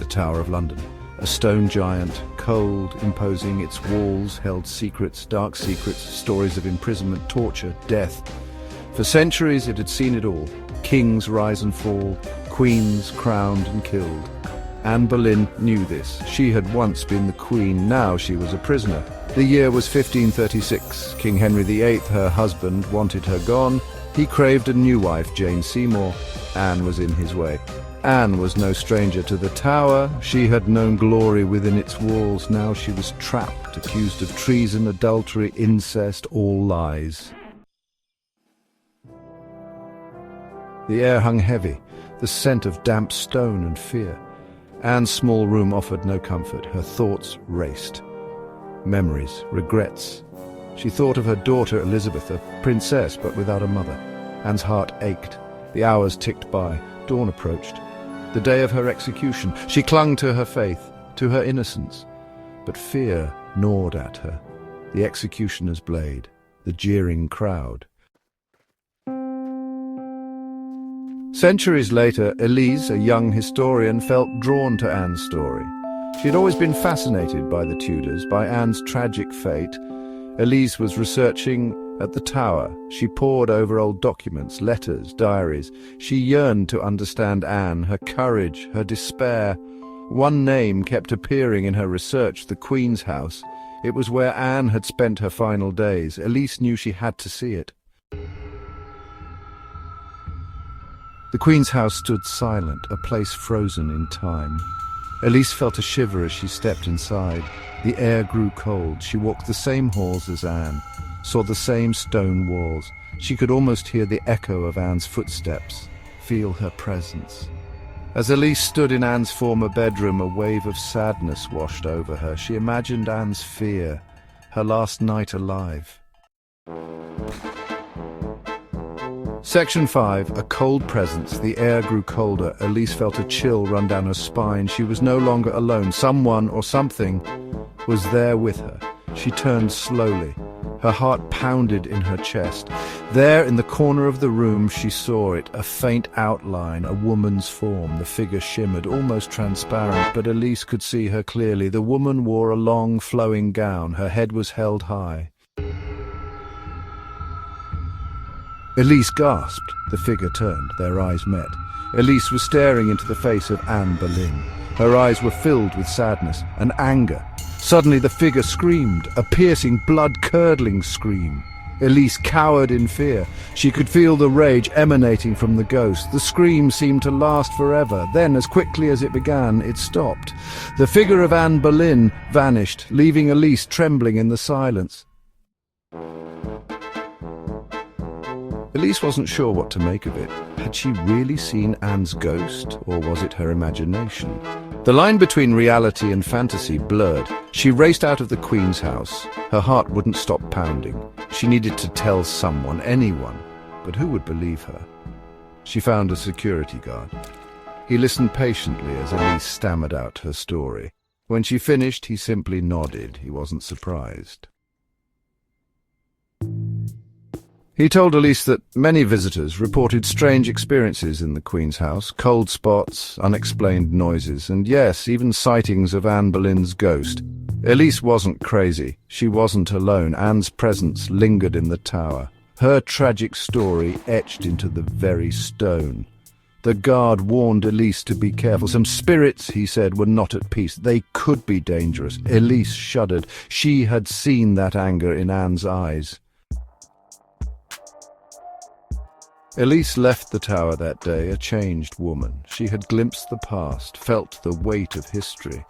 Tower of London. A stone giant, cold, imposing, its walls held secrets, dark secrets, stories of imprisonment, torture, death. For centuries it had seen it all. Kings rise and fall, queens crowned and killed. Anne Boleyn knew this. She had once been the queen, now she was a prisoner. The year was 1536. King Henry VIII, her husband, wanted her gone. He craved a new wife, Jane Seymour. Anne was in his way. Anne was no stranger to the Tower. She had known glory within its walls. Now she was trapped, accused of treason, adultery, incest, all lies. The air hung heavy, the scent of damp stone and fear. Anne's small room offered no comfort. Her thoughts raced. Memories, regrets. She thought of her daughter Elizabeth, a princess but without a mother. Anne's heart ached. The hours ticked by. Dawn approached. The day of her execution. She clung to her faith, to her innocence. But fear gnawed at her. The executioner's blade, the jeering crowd. Centuries later, Elise, a young historian, felt drawn to Anne's story. She had always been fascinated by the Tudors, by Anne's tragic fate. Elise was researching at the Tower. She pored over old documents, letters, diaries. She yearned to understand Anne, her courage, her despair. One name kept appearing in her research, the Queen's house. It was where Anne had spent her final days. Elise knew she had to see it. The Queen's house stood silent, a place frozen in time. Elise felt a shiver as she stepped inside. The air grew cold. She walked the same halls as Anne, saw the same stone walls. She could almost hear the echo of Anne's footsteps, feel her presence. As Elise stood in Anne's former bedroom, a wave of sadness washed over her. She imagined Anne's fear, her last night alive. Section 5, a cold presence. The air grew colder. Elise felt a chill run down her spine. She was no longer alone. Someone or something was there with her. She turned slowly. Her heart pounded in her chest. There in the corner of the room she saw it, a faint outline, a woman's form. The figure shimmered, almost transparent, but Elise could see her clearly. The woman wore a long, flowing gown. Her head was held high. Elise gasped. The figure turned. Their eyes met. Elise was staring into the face of Anne Boleyn. Her eyes were filled with sadness and anger. Suddenly the figure screamed, a piercing, blood-curdling scream. Elise cowered in fear. She could feel the rage emanating from the ghost. The scream seemed to last forever. Then, as quickly as it began, it stopped. The figure of Anne Boleyn vanished, leaving Elise trembling in the silence. Elise wasn't sure what to make of it. Had she really seen Anne's ghost, or was it her imagination? The line between reality and fantasy blurred. She raced out of the Queen's house. Her heart wouldn't stop pounding. She needed to tell someone, anyone. But who would believe her? She found a security guard. He listened patiently as Elise stammered out her story. When she finished, he simply nodded. He wasn't surprised. He told Elise that many visitors reported strange experiences in the Queen's house, cold spots, unexplained noises, and yes, even sightings of Anne Boleyn's ghost. Elise wasn't crazy. She wasn't alone. Anne's presence lingered in the Tower. Her tragic story etched into the very stone. The guard warned Elise to be careful. Some spirits, he said, were not at peace. They could be dangerous. Elise shuddered. She had seen that anger in Anne's eyes. Elise left the Tower that day a changed woman. She had glimpsed the past, felt the weight of history,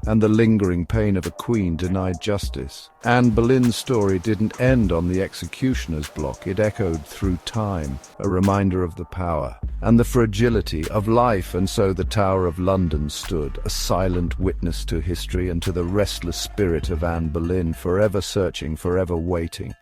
and the lingering pain of a queen denied justice. Anne Boleyn's story didn't end on the executioner's block. It echoed through time, a reminder of the power and the fragility of life, and so the Tower of London stood, a silent witness to history and to the restless spirit of Anne Boleyn, forever searching, forever waiting.